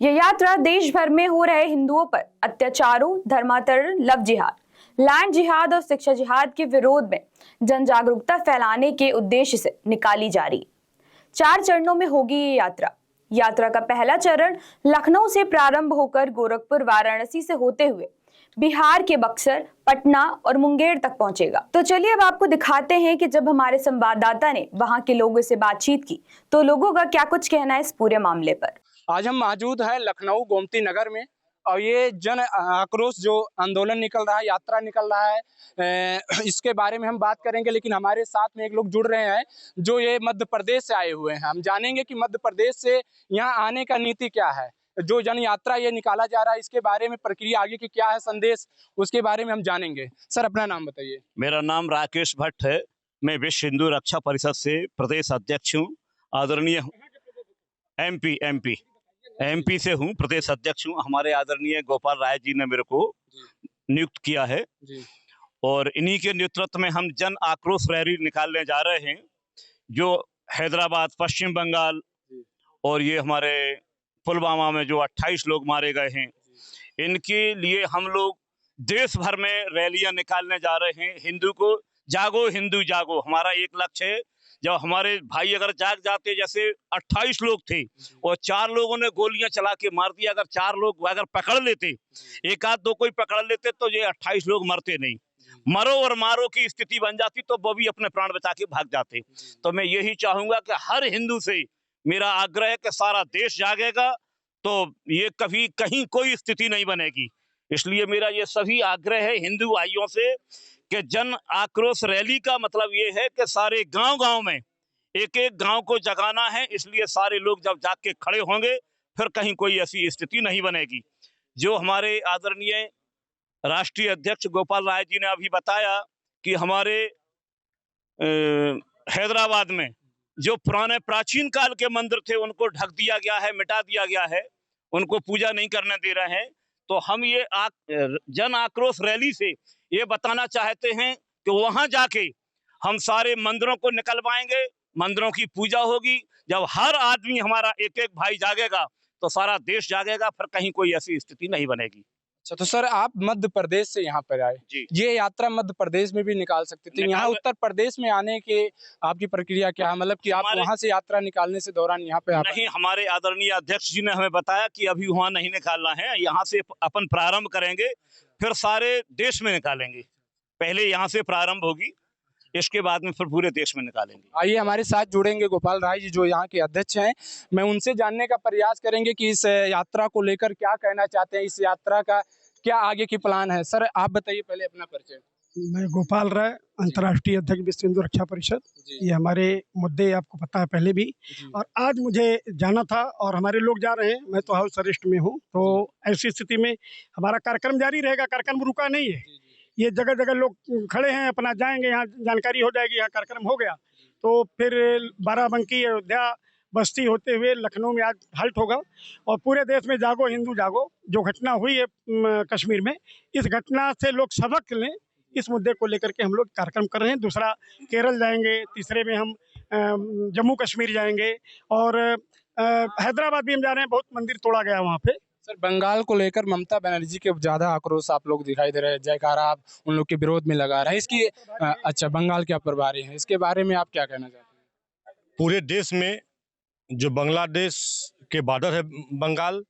ये यात्रा देश भर में हो रहे हिंदुओं पर अत्याचारों, धर्मांतरण, लव जिहाद, लैंड जिहाद और शिक्षा जिहाद के विरोध में जन जागरूकता फैलाने के उद्देश्य से निकाली जा रही 4 चरणों में होगी ये यात्रा। यात्रा का पहला चरण लखनऊ से प्रारंभ होकर गोरखपुर, वाराणसी से होते हुए बिहार के बक्सर, पटना और मुंगेर तक पहुंचेगा। तो चलिए अब आपको दिखाते हैं कि जब हमारे संवाददाता ने वहां के लोगों से बातचीत की तो लोगों का क्या कुछ कहना है इस पूरे मामले पर। आज हम मौजूद हैं लखनऊ गोमती नगर में और ये जन आक्रोश जो आंदोलन निकल रहा है, यात्रा निकल रहा है, इसके बारे में हम बात करेंगे। लेकिन हमारे साथ में एक लोग जुड़ रहे हैं जो ये मध्य प्रदेश से आए हुए हैं। हम जानेंगे कि मध्य प्रदेश से यहाँ आने का नीति क्या है, जो जन यात्रा ये निकाला जा रहा है, इसके बारे में प्रक्रिया आगे की क्या है, संदेश, उसके बारे में हम जानेंगे। सर, अपना नाम बताइए। मेरा नाम राकेश भट्ट है। मैं विश्व हिंदू रक्षा परिषद से प्रदेश अध्यक्ष हूँ। आदरणीय एमपी से हूँ, प्रदेश अध्यक्ष हूँ। हमारे आदरणीय गोपाल राय जी ने मेरे को नियुक्त किया है जी। और इन्हीं के नेतृत्व में हम जन आक्रोश रैली निकालने जा रहे हैं, जो हैदराबाद, पश्चिम बंगाल और ये हमारे पुलवामा में जो 28 लोग मारे गए हैं, इनके लिए हम लोग देश भर में रैलियां निकालने जा रहे हैं। हिंदू को जागो, हिंदू जागो, हमारा एक लक्ष्य है। जब हमारे भाई अगर जाग जाते, जैसे 28 लोग थे और 4 लोगों ने गोलियां चला के मार दिया, अगर 4 लोग अगर पकड़ लेते, एक आध दो कोई पकड़ लेते, तो ये 28 लोग मरते नहीं। मरो और मारो की स्थिति बन जाती तो वो भी अपने प्राण बचा के भाग जाते। तो मैं यही चाहूंगा कि हर हिंदू से मेरा आग्रह है कि सारा देश जागेगा तो ये कभी कहीं कोई स्थिति नहीं बनेगी। इसलिए मेरा ये सभी आग्रह है हिंदू भाइयों से कि जन आक्रोश रैली का मतलब ये है कि सारे गांव-गांव में एक एक गांव को जगाना है। इसलिए सारे लोग जब जाग के खड़े होंगे फिर कहीं कोई ऐसी स्थिति नहीं बनेगी। जो हमारे आदरणीय राष्ट्रीय अध्यक्ष गोपाल राय जी ने अभी बताया कि हमारे हैदराबाद में जो पुराने प्राचीन काल के मंदिर थे उनको ढक दिया गया है, मिटा दिया गया है, उनको पूजा नहीं करने दे रहे हैं। तो हम ये जन आक्रोश रैली से ये बताना चाहते हैं कि वहां जाके हम सारे मंदिरों को निकलवाएंगे, मंदिरों की पूजा होगी। जब हर आदमी हमारा एक एक भाई जागेगा तो सारा देश जागेगा, फिर कहीं कोई ऐसी स्थिति नहीं बनेगी। अच्छा, तो सर आप मध्य प्रदेश से यहाँ पर आए जी। ये यात्रा मध्य प्रदेश में भी निकाल सकते थे, यहाँ उत्तर प्रदेश में आने के आपकी प्रक्रिया क्या है? मतलब कि आप वहाँ से यात्रा निकालने से दौरान यहाँ पे नहीं, हमारे आदरणीय अध्यक्ष जी ने हमें बताया कि अभी वहाँ नहीं निकालना है, यहाँ से अपन प्रारंभ करेंगे, फिर सारे देश में निकालेंगे। पहले यहाँ से प्रारंभ होगी, इसके बाद में फिर पूरे देश में निकालेंगे। आइए हमारे साथ जुड़ेंगे गोपाल राय जी जो यहाँ के अध्यक्ष हैं। मैं उनसे जानने का प्रयास करेंगे कि इस यात्रा को लेकर क्या कहना चाहते हैं, इस यात्रा का क्या आगे की प्लान है। सर आप बताइए पहले अपना परिचय। मैं गोपाल राय, अंतर्राष्ट्रीय अध्यक्ष विश्व हिंदू रक्षा परिषद। ये हमारे मुद्दे आपको पता है पहले भी, और आज मुझे जाना था और हमारे लोग जा रहे हैं। मैं तो हाउस अरेस्ट में हूँ, तो ऐसी स्थिति में हमारा कार्यक्रम जारी रहेगा। कार्यक्रम रुका नहीं है, ये जगह जगह लोग खड़े हैं, अपना जाएंगे, यहाँ जानकारी हो जाएगी, यहाँ कार्यक्रम हो गया तो फिर बाराबंकी, अयोध्या, बस्ती होते हुए लखनऊ में आज हाल्ट होगा। और पूरे देश में जागो हिंदू जागो, जो घटना हुई है कश्मीर में, इस घटना से लोग सबक लें, इस मुद्दे को लेकर के हम लोग कार्यक्रम कर रहे हैं। दूसरा केरल जाएंगे, तीसरे में हम जम्मू कश्मीर जाएंगे और हैदराबाद भी हम जा रहे हैं। बहुत मंदिर तोड़ा गया वहाँ पे। सर बंगाल को लेकर ममता बनर्जी के ज्यादा आक्रोश आप लोग दिखाई दे रहे हैं, जयकारा आप उन लोग के विरोध में लगा रहे हैं, इसकी अच्छा बंगाल के आप प्रभारी हैं, इसके बारे में आप क्या कहना चाहते हैं? पूरे देश में जो बांग्लादेश के बॉर्डर है बंगाल,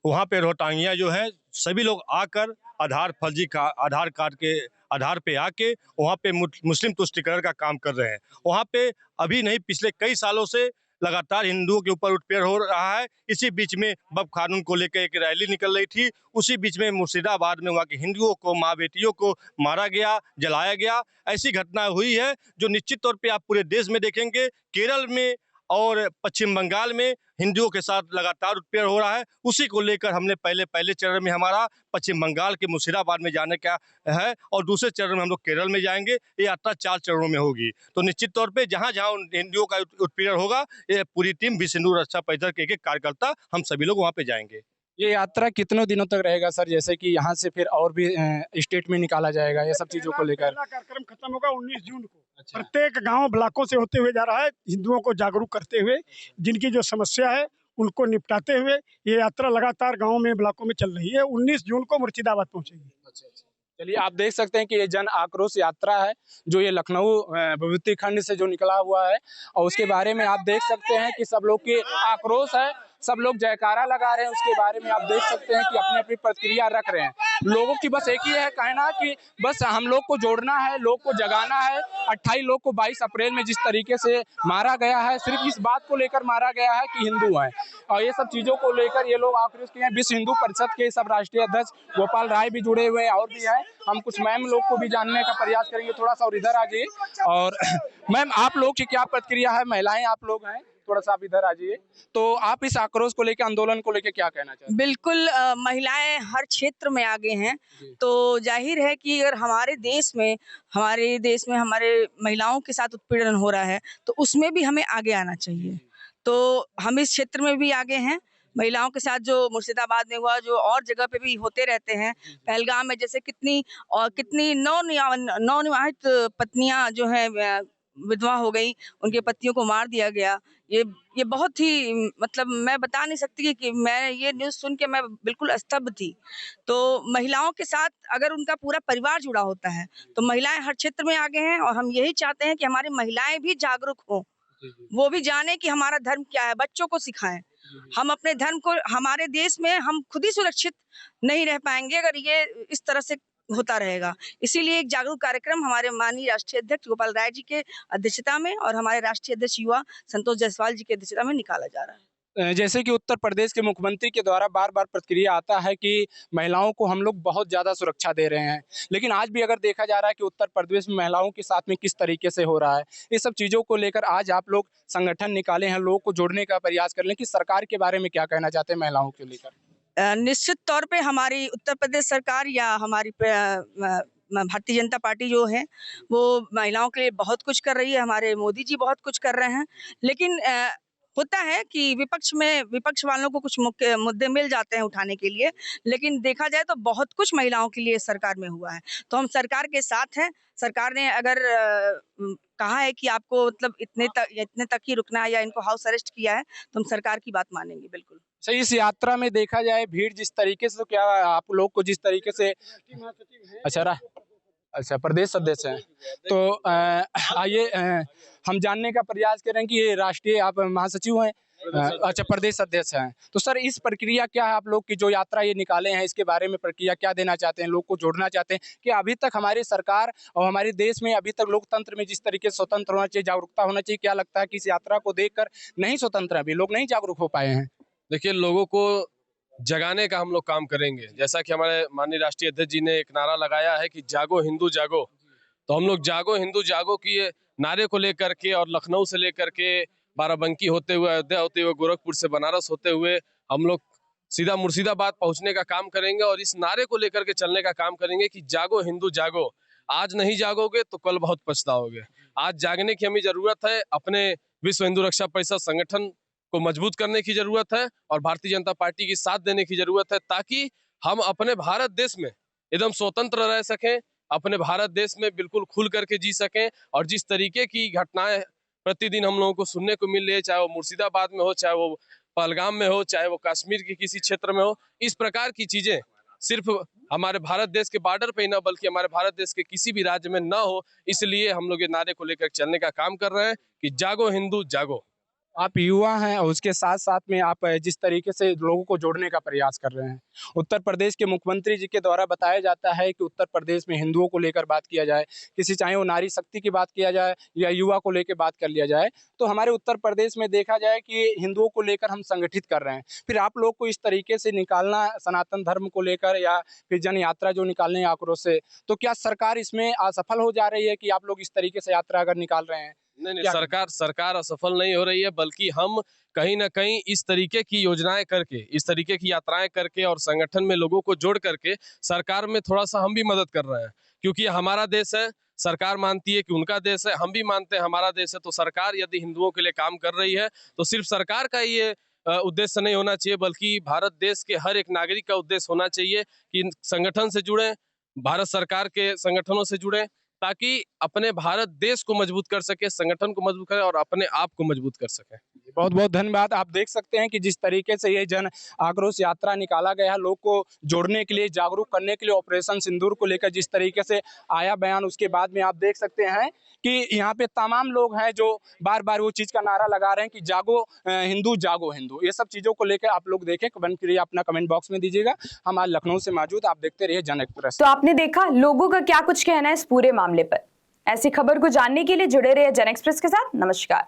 वहाँ पे रोहतांगिया जो है, सभी लोग आकर आधार कार्ड के आधार पे आके वहाँ पे मुस्लिम तुष्टिकरण का काम कर रहे हैं। वहाँ पे अभी नहीं, पिछले कई सालों से लगातार हिंदुओं के ऊपर उत्पीड़न हो रहा है। इसी बीच में वक्फ कानून को लेकर एक रैली निकल रही थी, उसी बीच में मुर्शिदाबाद में वहाँ के हिंदुओं को, माँ बेटियों को मारा गया, जलाया गया। ऐसी घटना हुई है जो निश्चित तौर पे आप पूरे देश में देखेंगे। केरल में और पश्चिम बंगाल में हिंदुओं के साथ लगातार उत्पीड़न हो रहा है। उसी को लेकर हमने पहले चरण में हमारा पश्चिम बंगाल के मुर्शिदाबाद में जाने का है और दूसरे चरण में हम लोग केरल में जाएंगे। ये यात्रा 4 चरणों में होगी। तो निश्चित तौर पे जहाँ जहाँ हिंदुओं का उत्पीड़न होगा, ये पूरी टीम विश्व हिंदू रक्षा परिषद के एक कार्यकर्ता हम सभी लोग वहाँ पे जाएंगे। ये यात्रा कितनों दिनों तक रहेगा सर? जैसे कि यहाँ से फिर और भी स्टेट में निकाला जाएगा, ये सब चीजों को लेकर? कार्यक्रम खत्म होगा 19 जून को। प्रत्येक गांव ब्लॉकों से होते हुए जा रहा है, हिंदुओं को जागरूक करते हुए, जिनकी जो समस्या है उनको निपटाते हुए ये यात्रा लगातार गाँव में, ब्लॉकों में चल रही है। 19 जून को मुर्शिदाबाद पहुंचेगी। चलिए, आप देख सकते हैं कि ये जन आक्रोश यात्रा है जो ये लखनऊ विभूति खंड से जो निकला हुआ है, और उसके बारे में आप देख सकते हैं कि सब लोग की आक्रोश है, सब लोग जयकारा लगा रहे हैं। उसके बारे में आप देख सकते हैं कि अपनी अपनी प्रतिक्रिया रख रहे हैं। लोगों की बस एक ही है कहना कि बस हम लोग को जोड़ना है, लोग को जगाना है। 28 लोग को 22 अप्रैल में जिस तरीके से मारा गया है, सिर्फ इस बात को लेकर मारा गया है कि हिंदू हैं, और ये सब चीजों को लेकर ये लोग आक्रोश किए हैं। विश्व हिंदू परिषद के सब राष्ट्रीय अध्यक्ष गोपाल राय भी जुड़े हुए हैं और भी हैं। हम कुछ मैम लोग को भी जानने का प्रयास करेंगे। थोड़ा सा और इधर आ जाइए। और मैम, आप लोग की क्या प्रतिक्रिया है? महिलाएं आप लोग हैं, थोड़ा सा आप इधर आ जाइए। तो आप इस आक्रोश को लेकर, आंदोलन को लेकर क्या कहना चाहते हैं? बिल्कुल महिलाएं हर क्षेत्र में आगे हैं, तो जाहिर है कि अगर हमारे देश में हमारे महिलाओं के साथ उत्पीड़न हो रहा है तो उसमें भी हमें आगे आना चाहिए। तो हम इस क्षेत्र में भी आगे हैं। महिलाओं के साथ जो मुर्शिदाबाद में हुआ, जो और जगह पे भी होते रहते हैं, पहलगाम में जैसे कितनी नवविवाहित पत्नियां जो है विधवा हो गई, उनके पतियों को मार दिया गया। ये बहुत ही मतलब मैं बता नहीं सकती कि मैं ये न्यूज़ सुन के मैं बिल्कुल स्तब्ध थी। तो महिलाओं के साथ अगर उनका पूरा परिवार जुड़ा होता है तो महिलाएं हर क्षेत्र में आगे हैं, और हम यही चाहते हैं कि हमारी महिलाएं भी जागरूक हों, वो भी जाने कि हमारा धर्म क्या है, बच्चों को सिखाएं। हम अपने धर्म को, हमारे देश में हम खुद ही सुरक्षित नहीं रह पाएंगे अगर ये इस तरह से होता रहेगा। इसीलिए एक जागरूक कार्यक्रम हमारे माननीय राष्ट्रीय अध्यक्ष गोपाल राय जी के अध्यक्षता में और हमारे राष्ट्रीय अध्यक्ष युवा संतोष जायसवाल जी के अध्यक्षता में निकाला जा रहा है। जैसे कि उत्तर प्रदेश के मुख्यमंत्री के द्वारा बार बार प्रतिक्रिया आता है कि महिलाओं को हम लोग बहुत ज़्यादा सुरक्षा दे रहे हैं, लेकिन आज भी अगर देखा जा रहा है कि उत्तर प्रदेश में महिलाओं के साथ में किस तरीके से हो रहा है, ये सब चीज़ों को लेकर आज आप लोग संगठन निकाले हैं, लोगों को जोड़ने का प्रयास कर रहे हैं कि सरकार के बारे में क्या कहना चाहते हैं महिलाओं को लेकर? निश्चित तौर पे हमारी उत्तर प्रदेश सरकार या हमारी भारतीय जनता पार्टी जो है वो महिलाओं के लिए बहुत कुछ कर रही है। हमारे मोदी जी बहुत कुछ कर रहे हैं, लेकिन होता है कि विपक्ष वालों को कुछ मुद्दे मिल जाते हैं उठाने के लिए, लेकिन देखा जाए तो बहुत कुछ महिलाओं के लिए सरकार में हुआ है। तो हम सरकार के साथ हैं। सरकार ने अगर कहा है कि आपको मतलब इतने तक ही रुकना है या इनको हाउस अरेस्ट किया है, तो हम सरकार की बात मानेंगे बिल्कुल। सही, इस यात्रा में देखा जाए भीड़ जिस तरीके से, तो क्या आप लोग को जिस तरीके से अच्छा प्रदेश अध्यक्ष हैं, तो आइए हम जानने का प्रयास करें कि ये राष्ट्रीय आप महासचिव हैं, अच्छा प्रदेश अध्यक्ष हैं। तो सर, इस प्रक्रिया क्या है आप लोग की जो यात्रा ये निकाले हैं, इसके बारे में प्रक्रिया क्या देना चाहते हैं, लोग को जोड़ना चाहते हैं कि अभी तक हमारी सरकार और हमारे देश में अभी तक लोकतंत्र में जिस तरीके से स्वतंत्र होना चाहिए, जागरूकता होना चाहिए, क्या लगता है कि इस यात्रा को देखकर नहीं स्वतंत्र, अभी लोग नहीं जागरूक हो पाए हैं? देखिए, लोगों को जगाने का हम लोग काम करेंगे। जैसा कि हमारे माननीय राष्ट्रीय अध्यक्ष जी ने एक नारा लगाया है कि जागो हिंदू जागो, तो हम लोग जागो हिंदू जागो की नारे को लेकर के और लखनऊ से लेकर के बाराबंकी होते हुए, अयोध्या होते हुए, गोरखपुर से बनारस होते हुए हम लोग सीधा मुर्शिदाबाद पहुंचने का काम करेंगे और इस नारे को लेकर के चलने का काम करेंगे कि जागो हिंदू जागो। आज नहीं जागोगे तो कल बहुत पछताओगे। आज जागने की हमें जरूरत है। अपने विश्व हिंदू रक्षा परिषद संगठन को मजबूत करने की जरूरत है और भारतीय जनता पार्टी की साथ देने की जरूरत है, ताकि हम अपने भारत देश में एकदम स्वतंत्र रह सकें, अपने भारत देश में बिल्कुल खुल करके जी सकें। और जिस तरीके की घटनाएं प्रतिदिन हम लोगों को सुनने को मिल रही है, चाहे वो मुर्शिदाबाद में हो, चाहे वो पहलगाम में हो, चाहे वो कश्मीर के किसी क्षेत्र में हो, इस प्रकार की चीजें सिर्फ हमारे भारत देश के बॉर्डर पे ही ना बल्कि हमारे भारत देश के किसी भी राज्य में ना हो, इसलिए हम लोग ये नारे को लेकर चलने का काम कर रहे हैं कि जागो हिंदू जागो। आप युवा हैं और उसके साथ साथ में आप जिस तरीके से लोगों को जोड़ने का प्रयास कर रहे हैं, उत्तर प्रदेश के मुख्यमंत्री जी के द्वारा बताया जाता है कि उत्तर प्रदेश में हिंदुओं को लेकर बात किया जाए, किसी चाहे वो नारी शक्ति की बात किया जाए या युवा को लेकर बात कर लिया जाए, तो हमारे उत्तर प्रदेश में देखा जाए कि हिंदुओं को लेकर हम संगठित कर रहे हैं। फिर आप लोग को इस तरीके से निकालना सनातन धर्म को लेकर या फिर जन यात्रा जो निकालने हैं आक्रोश से, तो क्या सरकार इसमें असफल हो जा रही है कि आप लोग इस तरीके से यात्रा अगर निकाल रहे हैं? नहीं, सरकार असफल नहीं हो रही है, बल्कि हम कहीं ना कहीं इस तरीके की योजनाएं करके, इस तरीके की यात्राएं करके और संगठन में लोगों को जोड़ करके सरकार में थोड़ा सा हम भी मदद कर रहे हैं। क्योंकि हमारा देश है, सरकार मानती है कि उनका देश है, हम भी मानते हैं हमारा देश है। तो सरकार यदि हिंदुओं के लिए काम कर रही है तो सिर्फ सरकार का ये उद्देश्य नहीं होना चाहिए, बल्कि भारत देश के हर एक नागरिक का उद्देश्य होना चाहिए कि संगठन से जुड़े, भारत सरकार के संगठनों से जुड़े, ताकि अपने भारत देश को मजबूत कर सके, संगठन को मजबूत करे और अपने आप को मजबूत कर सके। बहुत बहुत धन्यवाद। आप देख सकते हैं कि जिस तरीके से ये जन आक्रोश यात्रा निकाला गया है, लोग को जोड़ने के लिए, जागरूक करने के लिए, ऑपरेशन सिंदूर को लेकर जिस तरीके से आया बयान, उसके बाद में आप देख सकते हैं कि यहाँ पे तमाम लोग हैं जो बार बार वो चीज़ का नारा लगा रहे हैं कि जागो हिंदू, जागो हिंदू। ये सब चीज़ों को लेकर आप लोग देखें, कमेंट करिए, अपना कमेंट बॉक्स में दीजिएगा। हम आज लखनऊ से मौजूद, आप देखते रहिए जन एक्सप्रेस। तो आपने देखा लोगों का क्या कुछ कहना है इस पूरे मामले पर। ऐसी खबर को जानने के लिए जुड़े रहिए जन एक्सप्रेस के साथ। नमस्कार।